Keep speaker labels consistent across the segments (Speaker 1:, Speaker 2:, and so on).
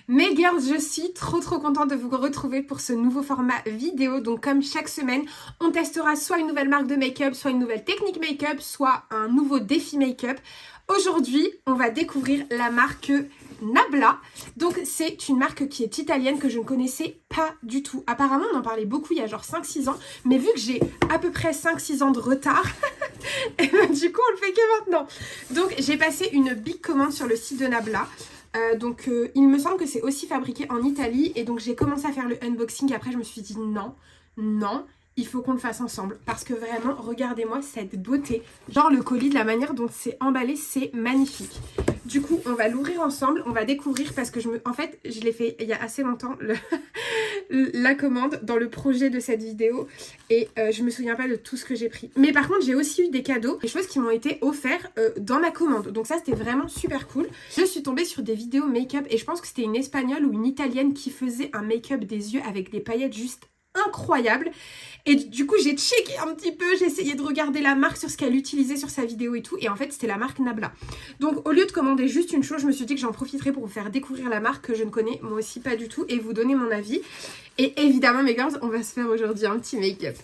Speaker 1: Mes girls, je suis trop contente de vous retrouver pour ce nouveau format vidéo. Donc comme chaque semaine, on testera soit une nouvelle marque de make-up, soit une nouvelle technique make-up, soit un nouveau défi make-up. Aujourd'hui, on va découvrir la marque Nabla. Donc c'est une marque qui est italienne que je ne connaissais pas du tout. Apparemment, on en parlait beaucoup il y a genre 5-6 ans. Mais vu que j'ai à peu près 5-6 ans de retard, et ben, du coup on le fait que maintenant. Donc j'ai passé une big commande sur le site de Nabla. Il me semble que c'est aussi fabriqué en Italie et donc j'ai commencé à faire le unboxing. Après je me suis dit non, il faut qu'on le fasse ensemble parce que vraiment regardez-moi cette beauté. Genre le colis, de la manière dont c'est emballé, c'est magnifique. Du coup on va l'ouvrir ensemble, on va découvrir parce que en fait je l'ai fait il y a assez longtemps la commande dans le projet de cette vidéo et je me souviens pas de tout ce que j'ai pris. Mais par contre j'ai aussi eu des cadeaux, des choses qui m'ont été offertes dans ma commande. Donc ça c'était vraiment super cool. Je suis tombée sur des vidéos make-up et je pense que c'était une espagnole ou une italienne qui faisait un make-up des yeux avec des paillettes juste incroyables. Et du coup j'ai checké un petit peu, j'ai essayé de regarder la marque sur ce qu'elle utilisait sur sa vidéo et tout. Et en fait c'était la marque Nabla. Donc au lieu de commander juste une chose, je me suis dit que j'en profiterais pour vous faire découvrir la marque que je ne connais moi aussi pas du tout et vous donner mon avis. Et évidemment mes girls, on va se faire aujourd'hui un petit make-up.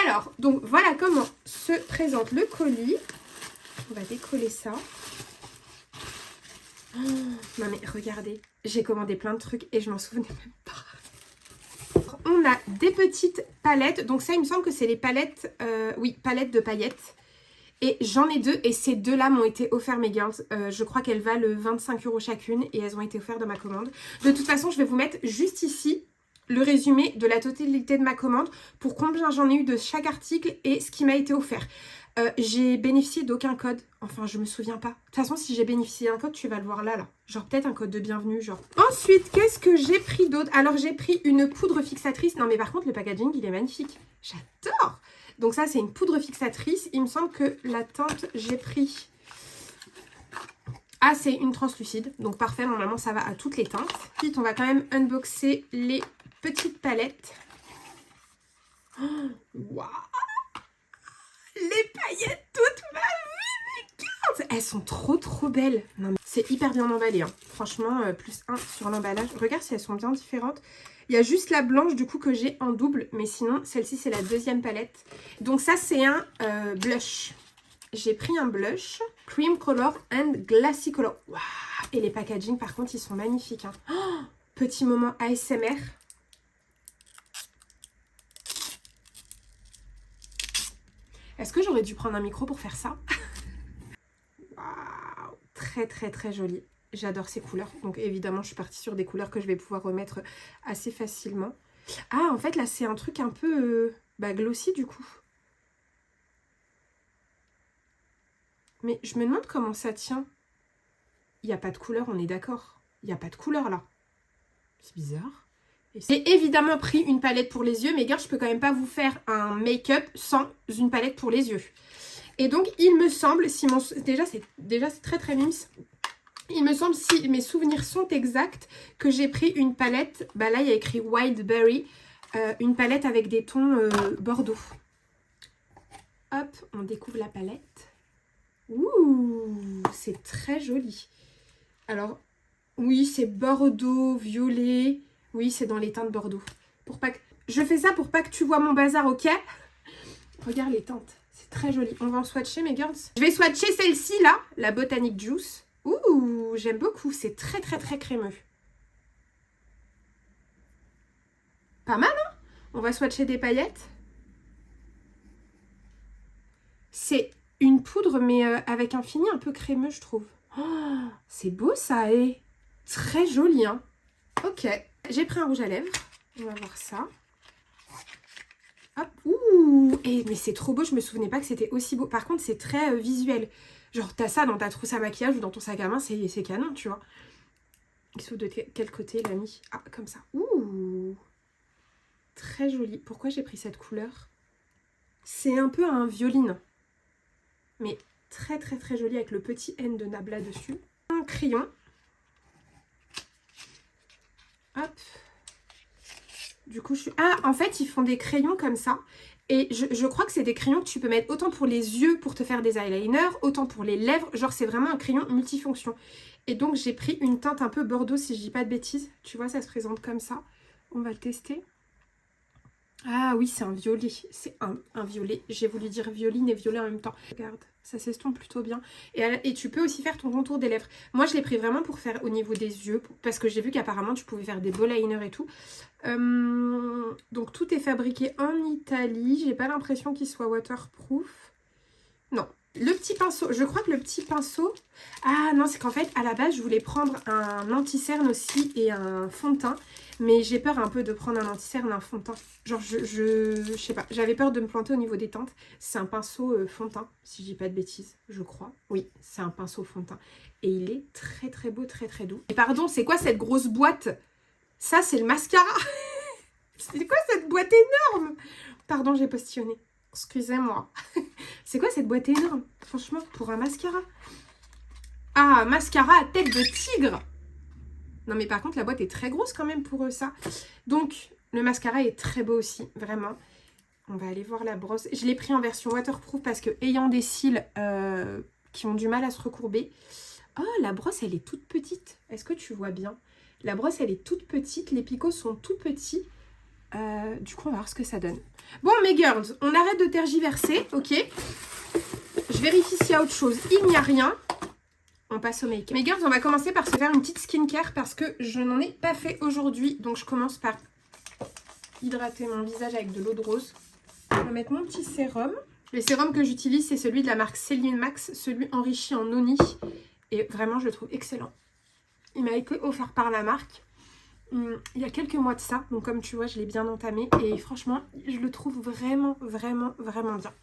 Speaker 1: Alors, donc voilà comment se présente le colis. On va décoller ça. Oh, non mais regardez, j'ai commandé plein de trucs et je m'en souvenais même pas. On a des petites palettes. Donc ça, il me semble que c'est les palettes, palettes de paillettes. Et j'en ai deux et ces deux-là m'ont été offerts mes girls. Je crois qu'elles valent 25 € chacune et elles ont été offertes dans ma commande. De toute façon, je vais vous mettre juste ici le résumé de la totalité de ma commande pour combien j'en ai eu de chaque article et ce qui m'a été offert. J'ai bénéficié d'aucun code. Enfin, je me souviens pas. De toute façon, si j'ai bénéficié d'un code, tu vas le voir là. Genre peut-être un code de bienvenue, genre. Ensuite, qu'est-ce que j'ai pris d'autre? Alors, j'ai pris une poudre fixatrice. Non, mais par contre, le packaging, il est magnifique. J'adore. Donc ça, c'est une poudre fixatrice. Il me semble que la teinte, j'ai pris... Ah, c'est une translucide. Donc parfait, normalement, ça va à toutes les teintes. Ensuite, on va quand même unboxer les petites palettes. Waouh! Les paillettes toute ma vie, les gars! Elles sont trop belles. C'est hyper bien emballé, hein. Franchement, plus 1 sur l'emballage. Regarde si elles sont bien différentes. Il y a juste la blanche du coup que j'ai en double. Mais sinon, celle-ci, c'est la deuxième palette. Donc ça, c'est un blush. J'ai pris un blush. Cream Color and Glassy Color. Waouh! Et les packaging, par contre, ils sont magnifiques, hein. Oh, petit moment ASMR. Est-ce que j'aurais dû prendre un micro pour faire ça? Waouh! Très joli. J'adore ces couleurs. Donc évidemment, je suis partie sur des couleurs que je vais pouvoir remettre assez facilement. Ah, en fait, là, c'est un truc un peu glossy du coup. Mais je me demande comment ça tient. Il n'y a pas de couleur, on est d'accord. Il n'y a pas de couleur là. C'est bizarre. J'ai évidemment pris une palette pour les yeux, mais gars, je peux quand même pas vous faire un make-up sans une palette pour les yeux. Et donc, il me semble, si mon... Déjà, c'est très mimes. Il me semble, si mes souvenirs sont exacts, que j'ai pris une palette. Bah là, il y a écrit Wildberry. Une palette avec des tons bordeaux. Hop, on découvre la palette. Ouh, c'est très joli. Alors, oui, c'est bordeaux, violet... Oui, c'est dans les teintes Bordeaux. Pour pas que... Je fais ça pour pas que tu vois mon bazar, ok? Regarde les teintes. C'est très joli. On va en swatcher, mes girls. Je vais swatcher celle-ci, là. La Botanic Juice. Ouh, j'aime beaucoup. C'est très crémeux. Pas mal, hein? On va swatcher des paillettes. C'est une poudre, mais avec un fini un peu crémeux, je trouve. Oh, c'est beau, ça, et très joli, hein? Ok. J'ai pris un rouge à lèvres. On va voir ça. Hop. Ouh. Mais c'est trop beau. Je me souvenais pas que c'était aussi beau. Par contre, c'est très visuel. Genre, t'as ça dans ta trousse à maquillage ou dans ton sac à main. C'est canon, tu vois. Il se de quel côté, il l'a mis? Ah, comme ça. Ouh. Très joli. Pourquoi j'ai pris cette couleur? C'est un peu un violine. Mais très joli avec le petit N de Nabla dessus. Un crayon. Hop. Du coup, en fait, ils font des crayons comme ça. Et je crois que c'est des crayons que tu peux mettre autant pour les yeux pour te faire des eyeliners, autant pour les lèvres. Genre, c'est vraiment un crayon multifonction. Et donc, j'ai pris une teinte un peu bordeaux, si je dis pas de bêtises. Tu vois, ça se présente comme ça. On va le tester. Ah oui, c'est un violet. C'est un violet. J'ai voulu dire violine et violet en même temps. Regarde, ça s'estompe plutôt bien. Et tu peux aussi faire ton contour des lèvres. Moi, je l'ai pris vraiment pour faire au niveau des yeux. Parce que j'ai vu qu'apparemment, tu pouvais faire des beaux liners et tout. Donc, tout est fabriqué en Italie. J'ai pas l'impression qu'il soit waterproof. Non. Le petit pinceau, je crois que le petit pinceau... Ah non, c'est qu'en fait, à la base, je voulais prendre un anti-cerne aussi et un fond de teint. Mais j'ai peur un peu de prendre un anti-cerne et un fond de teint. Genre, je sais pas, j'avais peur de me planter au niveau des teintes. C'est un pinceau fond de teint, si je dis pas de bêtises, je crois. Oui, c'est un pinceau fond de teint. Et il est très très beau, très très doux. Et pardon, c'est quoi cette grosse boîte? Ça, c'est le mascara. C'est quoi cette boîte énorme? Pardon, j'ai postillonné. Excusez-moi. C'est quoi cette boîte énorme? Franchement, pour un mascara. Ah, mascara à tête de tigre. Non, mais par contre, la boîte est très grosse quand même pour ça. Donc, le mascara est très beau aussi, vraiment. On va aller voir la brosse. Je l'ai pris en version waterproof parce que, ayant des cils qui ont du mal à se recourber. Oh, la brosse, elle est toute petite. Est-ce que tu vois bien? La brosse, elle est toute petite. Les picots sont tout petits. Du coup, on va voir ce que ça donne. Bon, mes girls, on arrête de tergiverser, ok? Je vérifie s'il y a autre chose. Il n'y a rien. On passe au make-up. Mes girls, on va commencer par se faire une petite skincare parce que je n'en ai pas fait aujourd'hui. Donc, je commence par hydrater mon visage avec de l'eau de rose. Je vais mettre mon petit sérum. Le sérum que j'utilise, c'est celui de la marque Céline Max, celui enrichi en noni. Et vraiment, je le trouve excellent. Il m'a été offert par la marque. Il y a quelques mois de ça, donc comme tu vois, je l'ai bien entamé et franchement, je le trouve vraiment, vraiment, vraiment bien.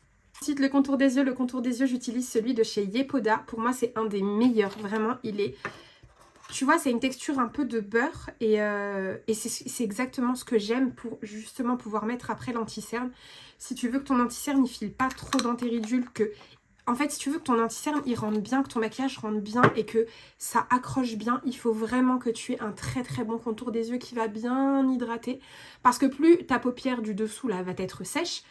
Speaker 1: Ensuite, le contour des yeux, j'utilise celui de chez Yepoda. Pour moi, c'est un des meilleurs, vraiment, il est... Tu vois, c'est une texture un peu de beurre et c'est exactement ce que j'aime pour justement pouvoir mettre après l'anti-cerne. Si tu veux que ton anti-cerne, il file pas trop dans tes ridules, que... En fait, si tu veux que ton anti-cerne, il rentre bien, que ton maquillage rentre bien et que ça accroche bien, il faut vraiment que tu aies un très très bon contour des yeux qui va bien hydrater. Parce que plus ta paupière du dessous là va être sèche,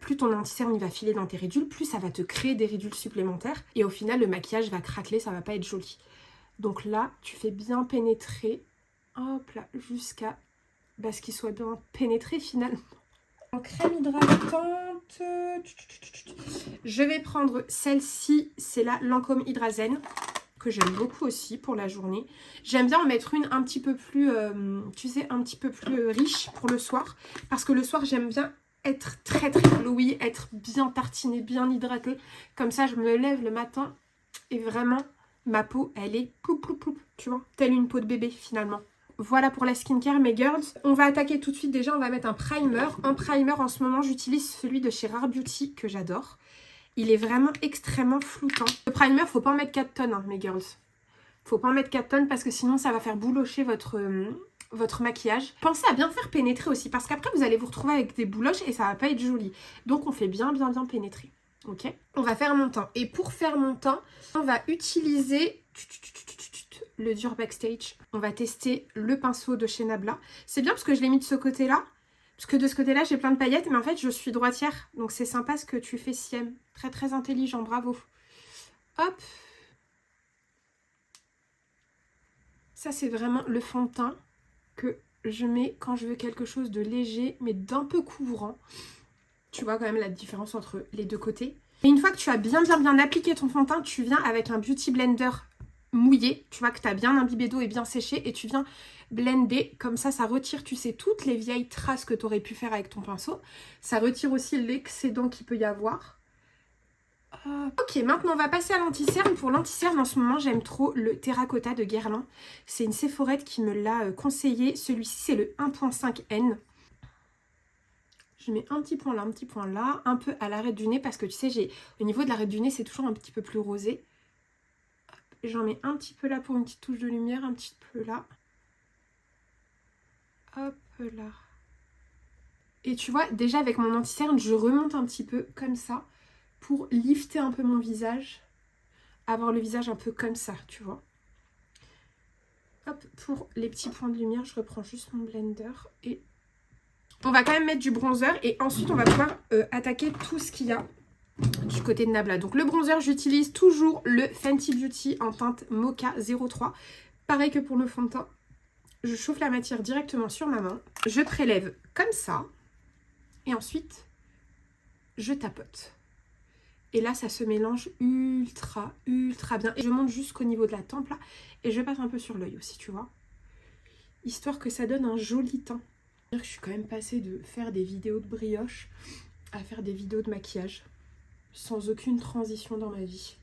Speaker 1: plus ton anti-cerne il va filer dans tes ridules, plus ça va te créer des ridules supplémentaires. Et au final, le maquillage va craqueler, ça va pas être joli. Donc là, tu fais bien pénétrer, hop là, jusqu'à ce qu'il soit bien pénétré finalement. En crème hydratante, je vais prendre celle-ci, c'est la Lancôme Hydrazen, que j'aime beaucoup aussi pour la journée. J'aime bien en mettre une un petit peu plus, tu sais, un petit peu plus riche pour le soir. Parce que le soir, j'aime bien être très très glowy, être bien tartinée, bien hydratée. Comme ça, je me lève le matin et vraiment, ma peau, elle est ploup ploup ploup, tu vois, telle une peau de bébé finalement. Voilà pour la skincare, mes girls. On va attaquer tout de suite. Déjà, on va mettre un primer. En primer, en ce moment, j'utilise celui de chez Rare Beauty que j'adore. Il est vraiment extrêmement floutant. Le primer, faut pas en mettre 4 tonnes, hein, mes girls. Faut pas en mettre 4 tonnes parce que sinon, ça va faire boulocher votre maquillage. Pensez à bien faire pénétrer aussi parce qu'après, vous allez vous retrouver avec des bouloches et ça va pas être joli. Donc, on fait bien pénétrer. Ok, on va faire mon teint. Et pour faire mon teint, on va utiliser le dur Backstage. On va tester le pinceau de chez Nabla. C'est bien parce que je l'ai mis de ce côté-là. Parce que de ce côté-là, j'ai plein de paillettes. Mais en fait, je suis droitière. Donc, c'est sympa ce que tu fais, Siem. Très, très intelligent. Bravo. Hop. Ça, c'est vraiment le fond de teint que je mets quand je veux quelque chose de léger, mais d'un peu couvrant. Tu vois quand même la différence entre les deux côtés. Et une fois que tu as bien appliqué ton fond de teint, tu viens avec un Beauty Blender mouillé. Tu vois que tu as bien imbibé d'eau et bien séché. Et tu viens blender. Comme ça, ça retire, tu sais, toutes les vieilles traces que tu aurais pu faire avec ton pinceau. Ça retire aussi l'excédent qu'il peut y avoir. Ok, maintenant on va passer à l'anti-cerne. Pour l'anti-cerne, en ce moment, j'aime trop le Terracotta de Guerlain. C'est une Sephorette qui me l'a conseillé. Celui-ci, c'est le 1.5N. Je mets un petit point là, un peu à l'arête du nez parce que tu sais, au niveau de l'arête du nez, c'est toujours un petit peu plus rosé. J'en mets un petit peu là pour une petite touche de lumière, un petit peu là. Hop là. Et tu vois, déjà avec mon anti-cerne, je remonte un petit peu comme ça pour lifter un peu mon visage. Avoir le visage un peu comme ça, tu vois. Hop, pour les petits points de lumière, je reprends juste mon blender et... On va quand même mettre du bronzer et ensuite on va pouvoir attaquer tout ce qu'il y a. du côté de Nabla. Donc le bronzer, j'utilise toujours le Fenty Beauty en teinte Mocha 03. Pareil que pour le fond de teint. Je chauffe la matière directement sur ma main. Je prélève comme ça. Et ensuite, je tapote. Et là, ça se mélange ultra bien. Et je monte jusqu'au niveau de la tempe là. Et je passe un peu sur l'œil aussi, tu vois. Histoire que ça donne un joli teint. Je suis quand même passée de faire des vidéos de brioche à faire des vidéos de maquillage. Sans aucune transition dans ma vie.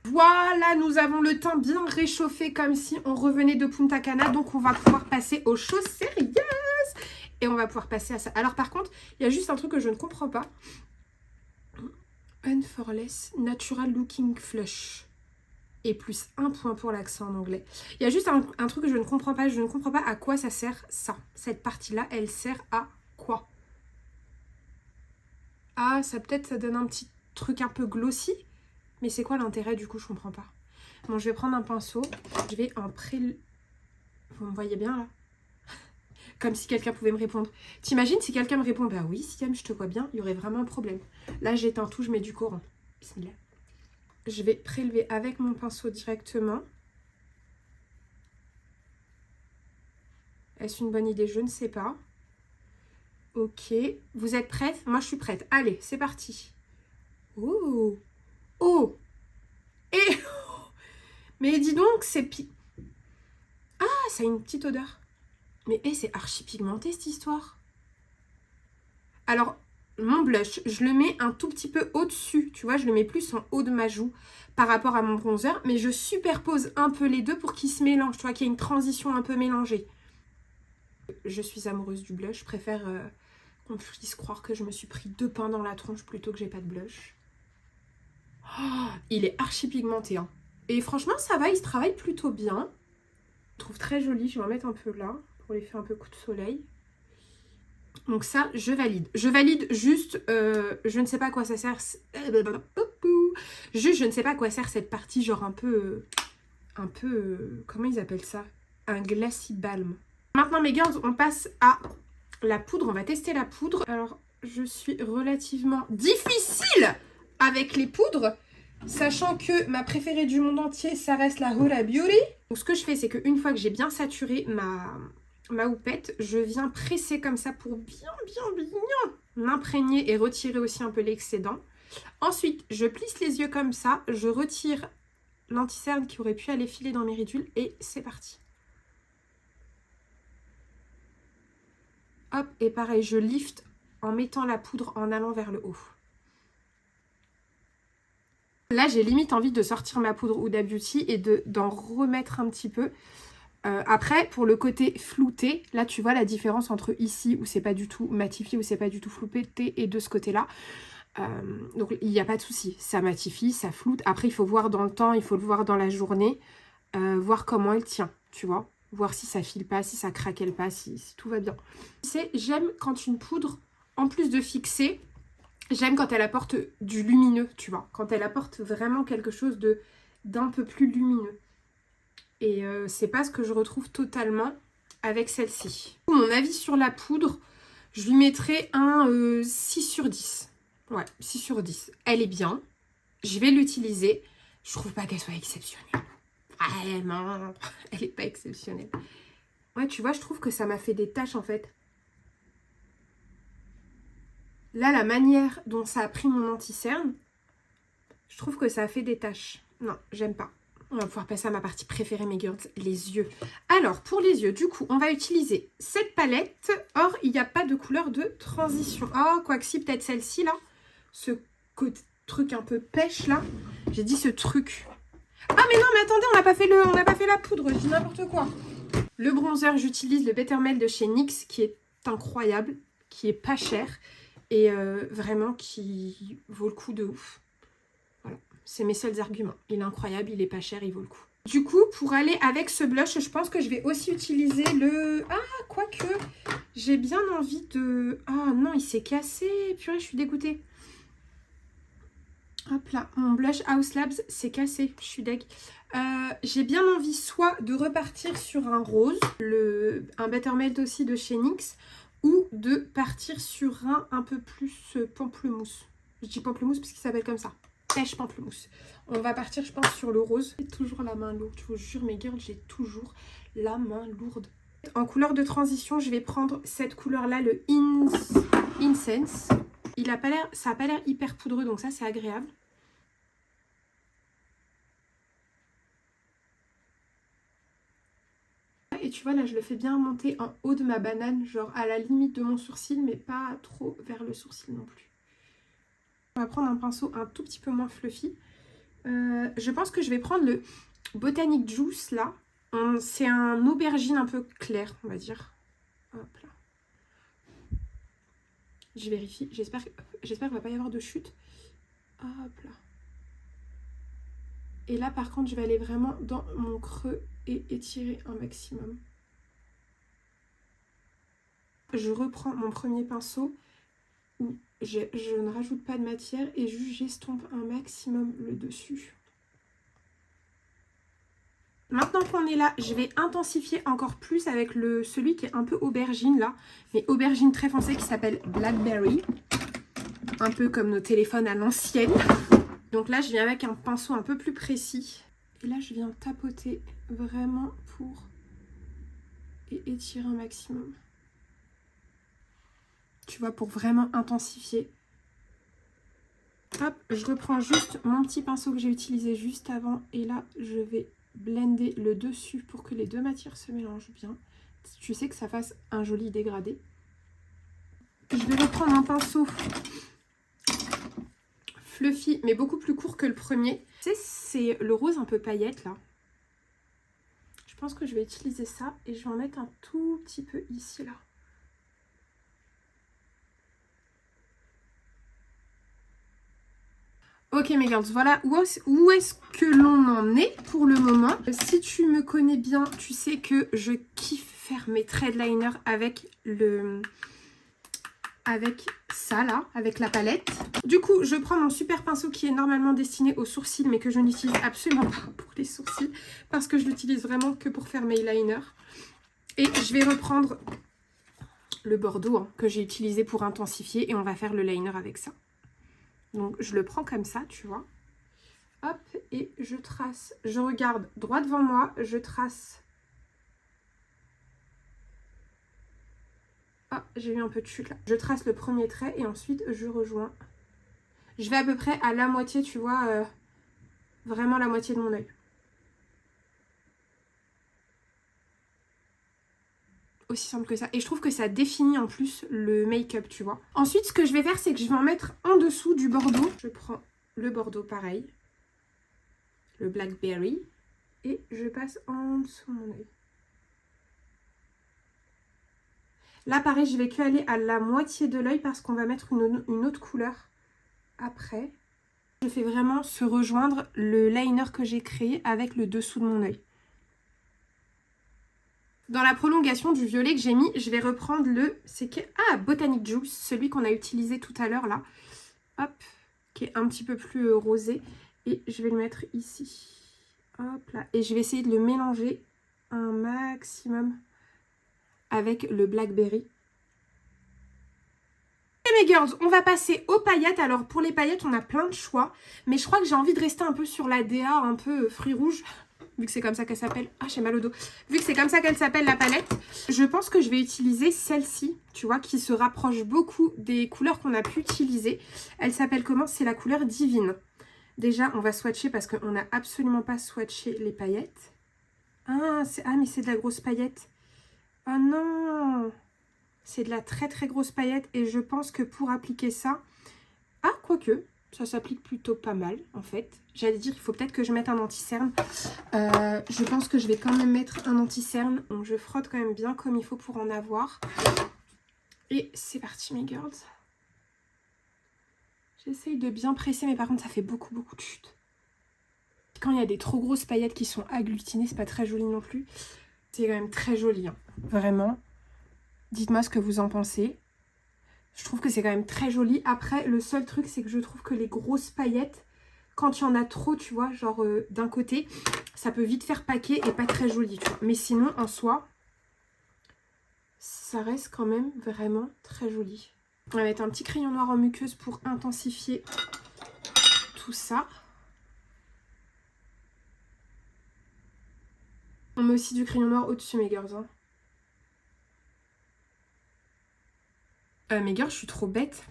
Speaker 1: Voilà, nous avons le teint bien réchauffé comme si on revenait de Punta Cana. Donc on va pouvoir passer aux choses sérieuses. Et on va pouvoir passer à ça. Alors par contre, il y a juste un truc que je ne comprends pas. Unforless Natural Looking Flush. Et plus un point pour l'accent en anglais. Il y a juste un truc que je ne comprends pas. Je ne comprends pas à quoi ça sert ça. Cette partie-là, elle sert à quoi? Ah, ça peut-être ça donne un petit truc un peu glossy. Mais c'est quoi l'intérêt du coup? Je comprends pas. Bon, je vais prendre un pinceau. Je vais en Vous me voyez bien là? Comme si quelqu'un pouvait me répondre. T'imagines si quelqu'un me répond, bah oui, Siam, je te vois bien, il y aurait vraiment un problème. Là, j'éteins tout, je mets du courant. Bismillah. Je vais prélever avec mon pinceau directement. Est-ce une bonne idée? Je ne sais pas. Ok. Vous êtes prête? Moi, je suis prête. Allez, c'est parti. Oh! Oh! Et... Mais dis donc, c'est... Ah, ça a une petite odeur. Mais c'est archi pigmenté, cette histoire. Alors... Mon blush, je le mets un tout petit peu au-dessus, tu vois, je le mets plus en haut de ma joue par rapport à mon bronzer, mais je superpose un peu les deux pour qu'ils se mélangent, tu vois, qu'il y ait une transition un peu mélangée. Je suis amoureuse du blush, je préfère qu'on puisse croire que je me suis pris 2 pains dans la tronche plutôt que j'ai pas de blush. Oh, il est archi pigmenté, hein. Et franchement, ça va, il se travaille plutôt bien. Je trouve très joli, je vais en mettre un peu là, pour l'effet un peu coup de soleil. Donc ça, je valide. Je valide juste, je ne sais pas à quoi ça sert. Juste, je ne sais pas à quoi sert cette partie, genre un peu, comment ils appellent ça? Un glacis balm. Maintenant, mes girls, on passe à la poudre. On va tester la poudre. Alors, je suis relativement difficile avec les poudres, sachant que ma préférée du monde entier, ça reste la Huda Beauty. Donc, ce que je fais, c'est qu'une fois que j'ai bien saturé ma houppette, je viens presser comme ça pour bien m'imprégner et retirer aussi un peu l'excédent. Ensuite, je plisse les yeux comme ça, je retire l'anti-cerne qui aurait pu aller filer dans mes ridules et c'est parti. Hop, et pareil, je lift en mettant la poudre en allant vers le haut. Là, j'ai limite envie de sortir ma poudre Huda Beauty et d'en remettre un petit peu. Après, pour le côté flouté, là tu vois la différence entre ici où c'est pas du tout matifié, où c'est pas du tout flouté, et de ce côté-là. Donc il n'y a pas de souci, ça matifie, ça floute. Après, il faut voir dans le temps, il faut le voir dans la journée, voir comment elle tient, tu vois. Voir si ça file pas, si ça craquelle pas, si tout va bien. J'aime quand une poudre, en plus de fixer, j'aime quand elle apporte du lumineux, tu vois. Quand elle apporte vraiment quelque chose d'un peu plus lumineux. Et c'est pas ce que je retrouve totalement avec celle-ci. Mon avis sur la poudre, je lui mettrais un 6 sur 10. Ouais, 6 sur 10. Elle est bien. Je vais l'utiliser. Je trouve pas qu'elle soit exceptionnelle. Vraiment, elle est pas exceptionnelle. Ouais, tu vois, je trouve que ça m'a fait des taches en fait. Là, la manière dont ça a pris mon anti-cerne, je trouve que ça a fait des taches. Non, j'aime pas. On va pouvoir passer à ma partie préférée, mes girls, les yeux. Alors, pour les yeux, du coup, on va utiliser cette palette. Or, il n'y a pas de couleur de transition. Oh, quoique si, peut-être celle-ci, là. Ce truc un peu pêche, là. J'ai dit ce truc. Ah, mais non, mais attendez, on n'a pas fait la poudre. Je dis n'importe quoi. Le bronzer, j'utilise le Better Melt de chez NYX, qui est incroyable, qui est pas cher. Et vraiment, qui vaut le coup de ouf. C'est mes seuls arguments. Il est incroyable, il est pas cher, il vaut le coup. Du coup, pour aller avec ce blush, je pense que je vais aussi utiliser le... Ah, quoique, j'ai bien envie de... Ah non, il s'est cassé. Purée, je suis dégoûtée. Hop là, mon blush House Labs s'est cassé. Je suis deg. J'ai bien envie soit de repartir sur un rose, un Better Melt aussi de chez NYX, ou de partir sur un peu plus pamplemousse. Je dis pamplemousse parce qu'il s'appelle comme ça. Pêche pamplemousse. On va partir, je pense, sur le rose. J'ai toujours la main lourde. Je vous jure, mes girls, j'ai toujours la main lourde. En couleur de transition, je vais prendre cette couleur-là, le Incense. Il a pas l'air, ça n'a pas l'air hyper poudreux, donc ça, c'est agréable. Et tu vois, là, je le fais bien monter en haut de ma banane, genre à la limite de mon sourcil, mais pas trop vers le sourcil non plus. On va prendre un pinceau un tout petit peu moins fluffy. Je pense que je vais prendre le Botanic Juice, là. C'est un aubergine un peu clair, on va dire. Hop là. Je vérifie. J'espère qu'il ne va pas y avoir de chute. Hop là. Et là, par contre, je vais aller vraiment dans mon creux et étirer un maximum. Je reprends mon premier pinceau où je ne rajoute pas de matière et juste j'estompe un maximum le dessus. Maintenant qu'on est là, je vais intensifier encore plus avec celui qui est un peu aubergine là, mais aubergine très foncé qui s'appelle Blackberry. Un peu comme nos téléphones à l'ancienne. Donc là, je viens avec un pinceau un peu plus précis. Et là, je viens tapoter vraiment pour étirer un maximum. Tu vois, pour vraiment intensifier. Hop, je reprends juste mon petit pinceau que j'ai utilisé juste avant. Et là, je vais blender le dessus pour que les deux matières se mélangent bien. Tu sais que ça fasse un joli dégradé. Je vais reprendre un pinceau fluffy, mais beaucoup plus court que le premier. Tu sais, c'est le rose un peu paillette, là. Je pense que je vais utiliser ça et je vais en mettre un tout petit peu ici, là. Ok mes girls, voilà où est-ce que l'on en est pour le moment. Si tu me connais bien, tu sais que je kiffe faire mes thread liners avec ça là, avec la palette. Du coup, je prends mon super pinceau qui est normalement destiné aux sourcils, mais que je n'utilise absolument pas pour les sourcils, parce que je l'utilise vraiment que pour faire mes liners. Et je vais reprendre le bordeaux hein, que j'ai utilisé pour intensifier, et on va faire le liner avec ça. Donc je le prends comme ça, tu vois. Hop, et je trace. Je regarde droit devant moi, je trace. Ah, j'ai eu un peu de chute là. Je trace le premier trait et ensuite je rejoins. Je vais à peu près à la moitié, tu vois, vraiment la moitié de mon œil. Aussi simple que ça. Et je trouve que ça définit en plus le make-up, tu vois. Ensuite, ce que je vais faire, c'est que je vais en mettre en dessous du bordeaux. Je prends le bordeaux pareil, le Blackberry, et je passe en dessous de mon œil. Là, pareil, je vais que aller à la moitié de l'œil parce qu'on va mettre une autre couleur après. Je fais vraiment se rejoindre le liner que j'ai créé avec le dessous de mon œil. Dans la prolongation du violet que j'ai mis, je vais reprendre Botanic Juice, celui qu'on a utilisé tout à l'heure là. Hop, qui est un petit peu plus rosé. Et je vais le mettre ici. Hop là. Et je vais essayer de le mélanger un maximum avec le Blackberry. Et mes girls, on va passer aux paillettes. Alors pour les paillettes, on a plein de choix. Mais je crois que j'ai envie de rester un peu sur la DA, un peu fruits rouges. Vu que c'est comme ça qu'elle s'appelle. Ah, j'ai mal au dos. Vu que c'est comme ça qu'elle s'appelle la palette. Je pense que je vais utiliser celle-ci, tu vois, qui se rapproche beaucoup des couleurs qu'on a pu utiliser. Elle s'appelle comment? C'est la couleur Divine. Déjà, on va swatcher parce qu'on n'a absolument pas swatché les paillettes. Ah, mais c'est de la grosse paillette. Ah non! C'est de la très très grosse paillette. Et je pense que pour appliquer ça... Ah, quoique... Ça s'applique plutôt pas mal, en fait. J'allais dire, il faut peut-être que je mette un anti-cerne. Je pense que je vais quand même mettre un anti-cerne. Donc, je frotte quand même bien comme il faut pour en avoir. Et c'est parti, mes girls. J'essaye de bien presser, mais par contre, ça fait beaucoup de chute. Quand il y a des trop grosses paillettes qui sont agglutinées, c'est pas très joli non plus. C'est quand même très joli, hein. Vraiment. Dites-moi ce que vous en pensez. Je trouve que c'est quand même très joli. Après, le seul truc, c'est que je trouve que les grosses paillettes, quand il y en a trop, tu vois, genre d'un côté, ça peut vite faire paquet et pas très joli, tu vois. Mais sinon, en soi, ça reste quand même vraiment très joli. On va mettre un petit crayon noir en muqueuse pour intensifier tout ça. On met aussi du crayon noir au-dessus, mes girls. Mes girls, je suis trop bête.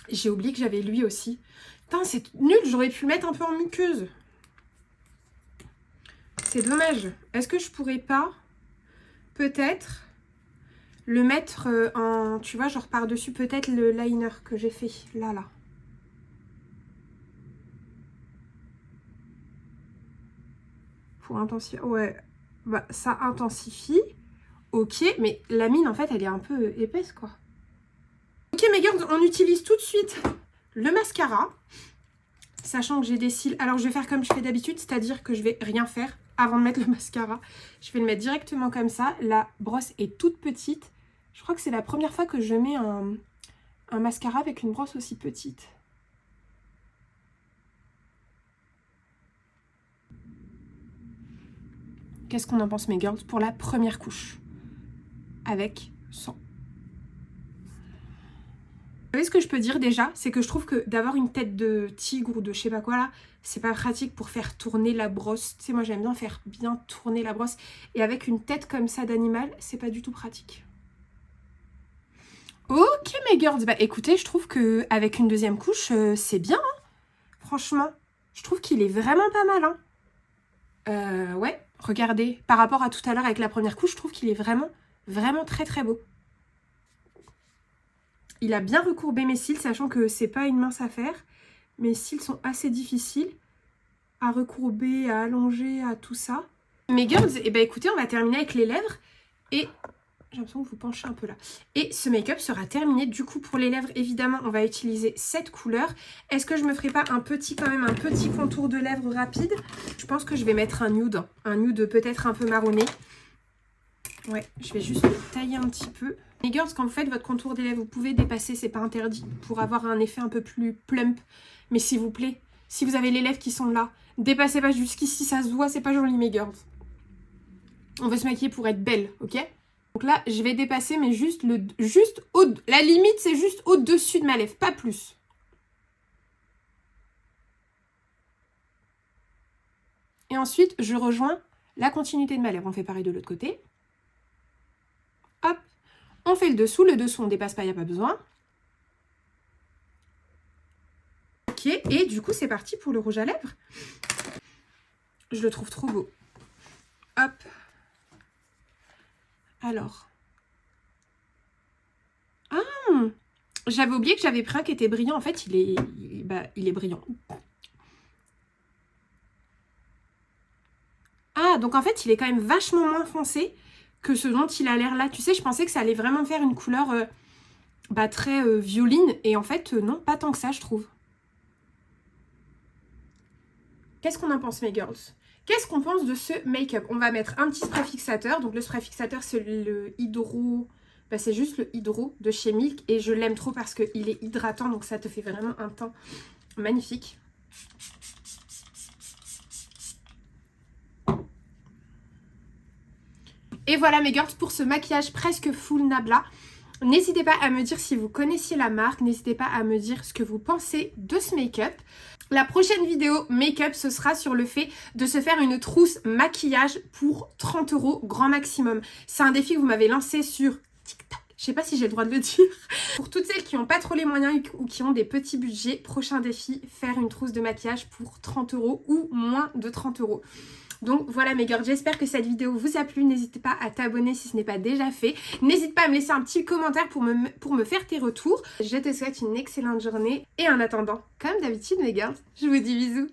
Speaker 1: J'ai oublié que j'avais lui aussi. Putain, c'est nul, j'aurais pu le mettre un peu en muqueuse. C'est dommage. Est-ce que je pourrais pas, peut-être, le mettre en... Tu vois, genre par-dessus peut-être le liner que j'ai fait. Là. Pour intensifier. Ouais, bah ça intensifie. Ok, mais la mine, en fait, elle est un peu épaisse, quoi. Ok, mes girls, on utilise tout de suite le mascara. Sachant que j'ai des cils. Alors, je vais faire comme je fais d'habitude, c'est-à-dire que je vais rien faire avant de mettre le mascara. Je vais le mettre directement comme ça. La brosse est toute petite. Je crois que c'est la première fois que je mets un mascara avec une brosse aussi petite. Qu'est-ce qu'on en pense, mes girls, pour la première couche avec sang? Vous savez ce que je peux dire déjà? C'est que je trouve que d'avoir une tête de tigre ou de je sais pas quoi là, c'est pas pratique pour faire tourner la brosse. Tu sais, moi j'aime bien faire bien tourner la brosse. Et avec une tête comme ça d'animal, c'est pas du tout pratique. Ok mes girls, bah écoutez, je trouve que avec une deuxième couche, c'est bien. Hein, franchement, je trouve qu'il est vraiment pas mal. Hein. Ouais, regardez, par rapport à tout à l'heure avec la première couche, je trouve qu'il est vraiment, vraiment très très beau. Il a bien recourbé mes cils, sachant que c'est pas une mince affaire. Mes cils sont assez difficiles à recourber, à allonger, à tout ça. Mes girls, et bah écoutez, on va terminer avec les lèvres. Et j'ai l'impression que vous penchez un peu là. Et ce make-up sera terminé. Du coup, pour les lèvres, évidemment, on va utiliser cette couleur. Est-ce que je me ferai pas un petit contour de lèvres rapide? Je pense que je vais mettre un nude. Un nude peut-être un peu marronné. Ouais, je vais juste le tailler un petit peu. Les girls, quand vous faites votre contour des lèvres, vous pouvez dépasser, c'est pas interdit, pour avoir un effet un peu plus plump. Mais s'il vous plaît, si vous avez les lèvres qui sont là, dépassez pas jusqu'ici, ça se voit, c'est pas joli, mes girls. On veut se maquiller pour être belle, ok? Donc là, je vais dépasser, mais la limite, c'est juste au-dessus de ma lèvre, pas plus. Et ensuite, je rejoins la continuité de ma lèvre. On fait pareil de l'autre côté. Hop. On fait le dessous on dépasse pas, il n'y a pas besoin. Ok, et du coup c'est parti pour le rouge à lèvres. Je le trouve trop beau. Hop. Alors. Ah, j'avais oublié que j'avais pris un qui était brillant. En fait, il est brillant. Ah, donc en fait, il est quand même vachement moins foncé que ce dont il a l'air là. Tu sais, je pensais que ça allait vraiment faire une couleur très violine. Et en fait, non, pas tant que ça, je trouve. Qu'est-ce qu'on en pense, mes girls? Qu'est-ce qu'on pense de ce make-up? On va mettre un petit spray fixateur. Donc le spray fixateur, c'est le Hydro... c'est juste le Hydro de chez Milk. Et je l'aime trop parce qu'il est hydratant. Donc ça te fait vraiment un teint magnifique. Et voilà mes girls pour ce maquillage presque full Nabla. N'hésitez pas à me dire si vous connaissiez la marque. N'hésitez pas à me dire ce que vous pensez de ce make-up. La prochaine vidéo make-up, ce sera sur le fait de se faire une trousse maquillage pour 30 € grand maximum. C'est un défi que vous m'avez lancé sur TikTok. Je sais pas si j'ai le droit de le dire. Pour toutes celles qui n'ont pas trop les moyens ou qui ont des petits budgets, prochain défi, faire une trousse de maquillage pour 30 € ou moins de 30 €. Donc voilà mes girls, j'espère que cette vidéo vous a plu. N'hésitez pas à t'abonner si ce n'est pas déjà fait. N'hésite pas à me laisser un petit commentaire pour me faire tes retours. Je te souhaite une excellente journée. Et en attendant, comme d'habitude mes girls, je vous dis bisous.